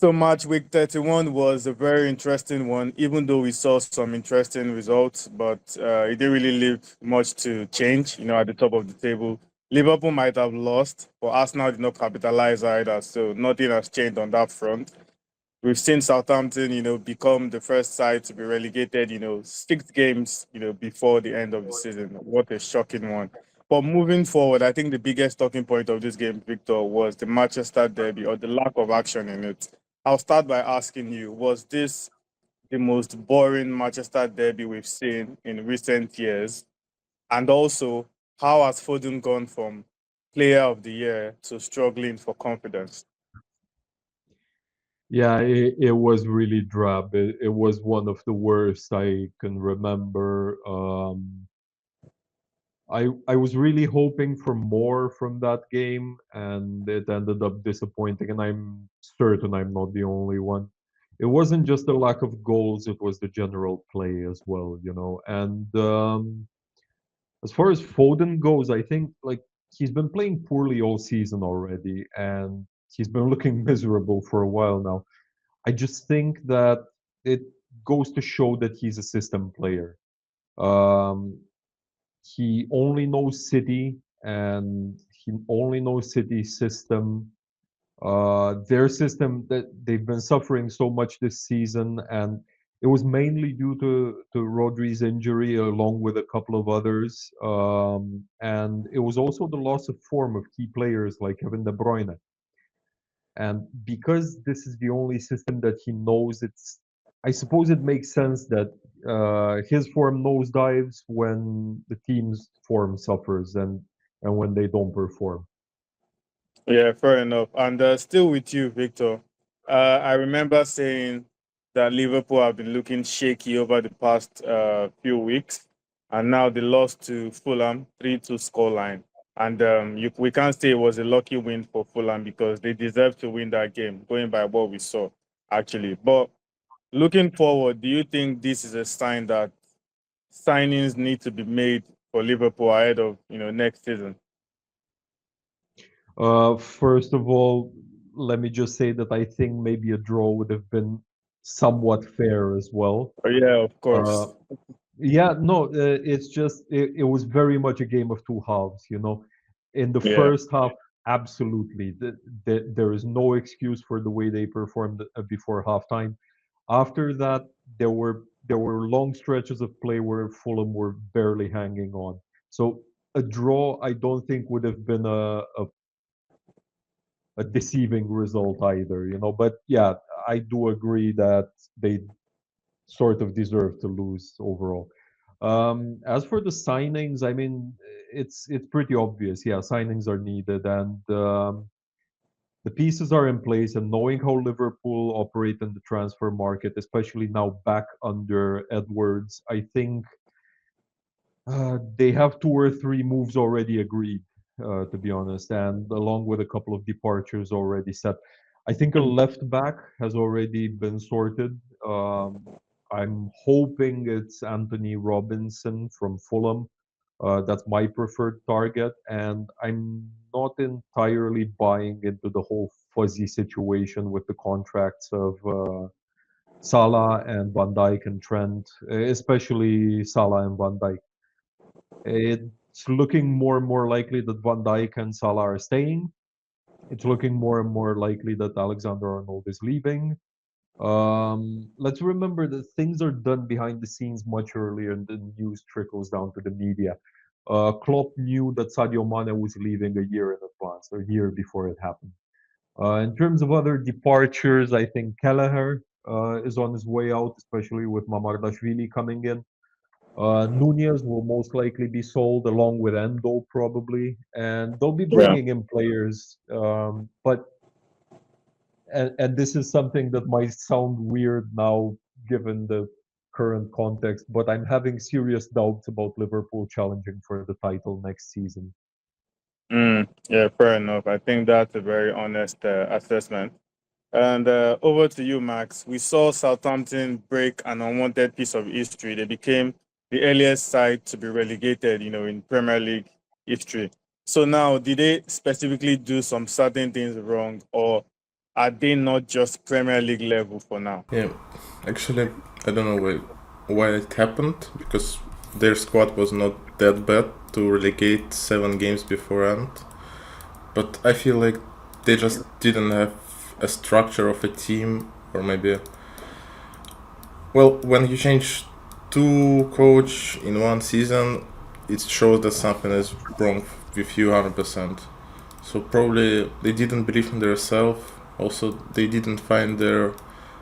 So match week 31 was a very interesting one, even though we saw some interesting results, but it didn't really leave much to change, at the top of the table. Liverpool might have lost, but Arsenal did not capitalize either, so nothing has changed on that front. We've seen Southampton, become the first side to be relegated, 6 games, before the end of the season. What a shocking one. But moving forward, I think the biggest talking point of this game, Victor, was the Manchester derby or the lack of action in it. I'll start by asking you, was this the most boring Manchester derby we've seen in recent years? And also, how has Foden gone from player of the year to struggling for confidence? Yeah, it was really drab. It was one of the worst I can remember. I was really hoping for more from that game, and it ended up disappointing. And I'm certain I'm not the only one. It wasn't just the lack of goals; it was the general play as well, you know. And as far as Foden goes, I think like he's been playing poorly all season already, and he's been looking miserable for a while now. I just think that it goes to show that he's a system player. Um, he only knows City, and he only knows City system. Their system that they've been suffering so much this season, and it was mainly due to Rodri's injury, along with a couple of others. And it was also the loss of form of key players like Kevin De Bruyne. And because this is the only system that he knows, I suppose it makes sense that his form nosedives when the team's form suffers and when they don't perform. Yeah, fair enough. And still with you, Victor. I remember saying that Liverpool have been looking shaky over the past few weeks, and now they lost to Fulham 3-2 scoreline. And we can't say it was a lucky win for Fulham because they deserved to win that game, going by what we saw, actually. But looking forward, do you think this is a sign that signings need to be made for Liverpool ahead of next season? First of all, let me just say that I think maybe a draw would have been somewhat fair as well. Oh, yeah, of Uh, course. yeah, no, it's just it was very much a game of two halves, you know. In the Yeah. first half, absolutely, there is no excuse for the way they performed before halftime. After that, there were long stretches of play where Fulham were barely hanging on. So a draw, I don't think would have been a deceiving result either, you know. But yeah, I do agree that they sort of deserve to lose overall. As for the signings, I mean, it's pretty obvious. Yeah, signings are needed, and the pieces are in place. And knowing how Liverpool operate in the transfer market, especially now back under Edwards, I think they have two or three moves already agreed, to be honest, and along with a couple of departures already set. I think a left back has already been sorted. I'm hoping it's Anthony Robinson from Fulham. That's my preferred target, and I'm not entirely buying into the whole fuzzy situation with the contracts of Salah and Van Dijk and Trent, especially Salah and Van Dijk. It's looking more and more likely that Van Dijk and Salah are staying. It's looking more and more likely that Alexander Arnold is leaving. Let's remember that things are done behind the scenes much earlier and the news trickles down to the media. Klopp knew that Sadio Mane was leaving a year in advance, a year before it happened. In terms of other departures, I think Kelleher is on his way out, especially with Mamardashvili coming in. Nunez will most likely be sold along with Endo probably, and they'll be Yeah. bringing in players. But and this is something that might sound weird now given the current context, but I'm having serious doubts about Liverpool challenging for the title next season. Yeah, fair enough. I think that's a very honest assessment. And over to you, Max. We saw Southampton break an unwanted piece of history. They became the earliest side to be relegated, in Premier League history. So now, did they specifically do some certain things wrong, or are they not just Premier League level for now? Yeah, actually, I don't know why it happened because their squad was not that bad to relegate 7 games beforehand. But I feel like they just didn't have a structure of a team, or maybe. Well, when you change two coach in one season, it shows that something is wrong with you 100%. So probably they didn't believe in themselves. Also, they didn't find their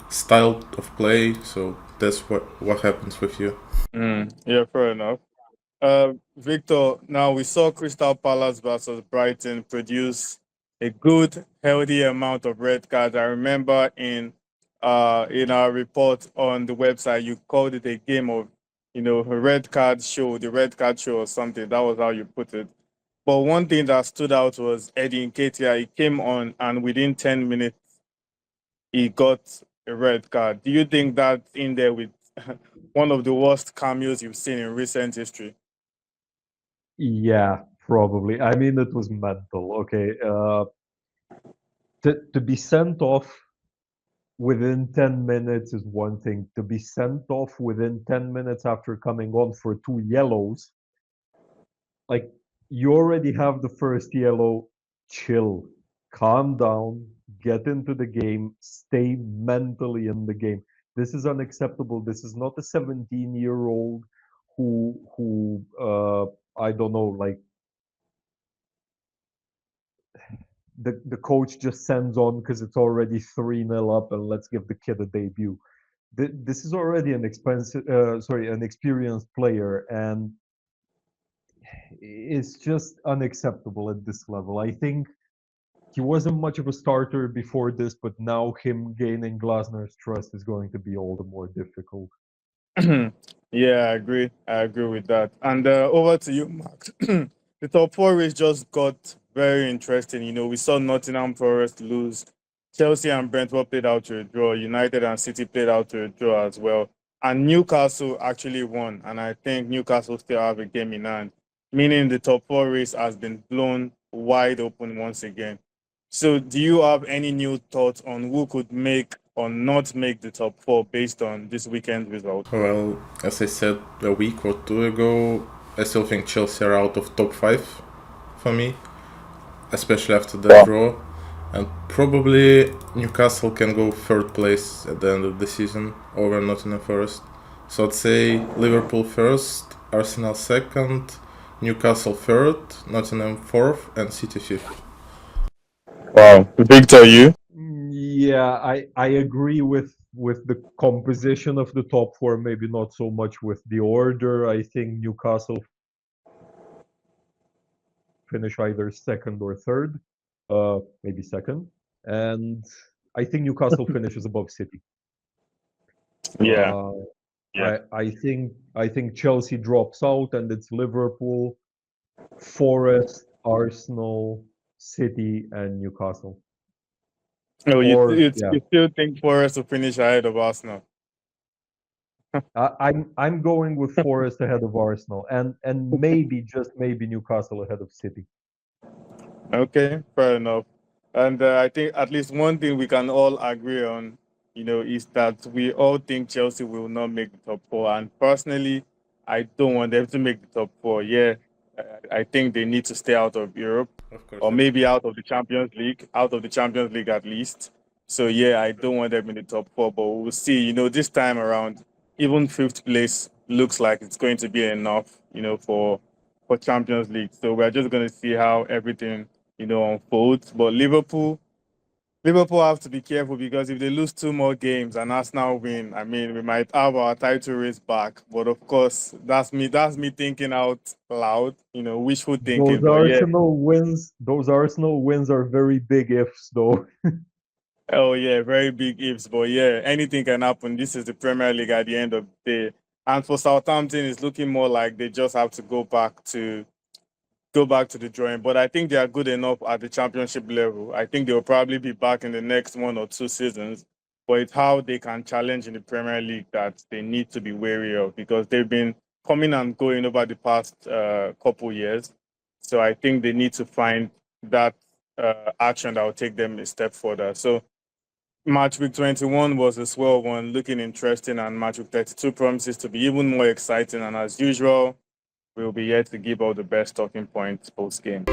style of play. So that's what happens with you. Yeah, fair enough. Victor, now we saw Crystal Palace versus Brighton produce a good, healthy amount of red cards. I remember in our report on the website, you called it a game of, a red card show, the red card show or something. That was how you put it. But one thing that stood out was Eddie Nketiah. He came on and within 10 minutes, he got a red card. Do you think that's in there with one of the worst cameos you've seen in recent history? Yeah, probably. I mean, it was mental. Okay, to be sent off within 10 minutes is one thing. To be sent off within 10 minutes after coming on for two yellows, like you already have the first yellow, chill, calm down, get into the game, stay mentally in the game. This is unacceptable. This is not a 17-year-old who I don't know, like the coach just sends on because it's already 3-0 up and let's give the kid a debut. This is already an experienced player, and it's just unacceptable at this level. I think he wasn't much of a starter before this, but now him gaining Glasner's trust is going to be all the more difficult. Yeah, I agree. I agree with that. And over to you, Mark. The top four race just got very interesting. We saw Nottingham Forest lose. Chelsea and Brentford played out to a draw. United and City played out to a draw as well. And Newcastle actually won. And I think Newcastle still have a game in hand, meaning the top four race has been blown wide open once again. So, do you have any new thoughts on who could make or not make the top four based on this weekend result? Well, as I said a week or two ago, I still think Chelsea are out of top 5 for me, especially after the draw. And probably Newcastle can go third place at the end of the season over Nottingham Forest. So I'd say Liverpool first, Arsenal second, Newcastle third, Nottingham fourth, and City fifth. Wow. Victor, you? Yeah, I agree with the composition of the top four, maybe not so much with the order. I think Newcastle finish either second or third, maybe second, and I think Newcastle finishes above City. Yeah. Uh, Yeah. I think Chelsea drops out, and it's Liverpool, Forest, Arsenal, City, and Newcastle. No, Or yeah, you still think Forest will finish ahead of Arsenal? I'm going with Forest ahead of Arsenal, and maybe just maybe Newcastle ahead of City. Okay, fair enough. And I think at least one thing we can all agree on, is that we all think Chelsea will not make the top four. And personally, I don't want them to make the top four. Yeah, I think they need to stay out of Europe Of course, or of maybe course. out of the Champions League at least. So yeah, I don't want them in the top four, but we'll see. This time around, even fifth place looks like it's going to be enough, for Champions League. So we're just going to see how everything unfolds. But Liverpool have to be careful because if they lose two more games and Arsenal win, I mean, we might have our title race back. But of course, that's me. That's me thinking out loud. Wishful thinking. But yeah, Those Arsenal wins are very big ifs, though. oh yeah, very big ifs. But yeah, anything can happen. This is the Premier League at the end of the day. And for Southampton, it's looking more like they just have to go back to the drawing. But I think they are good enough at the championship level. I think they'll probably be back in the next 1 or 2 seasons. But it's how they can challenge in the Premier League that they need to be wary of because they've been coming and going over the past couple years. So I think they need to find that action that will take them a step further. So Match week 21 was a swell one, looking interesting, and match week 32 promises to be even more exciting. And as usual, we'll be here to give all the best talking points post game.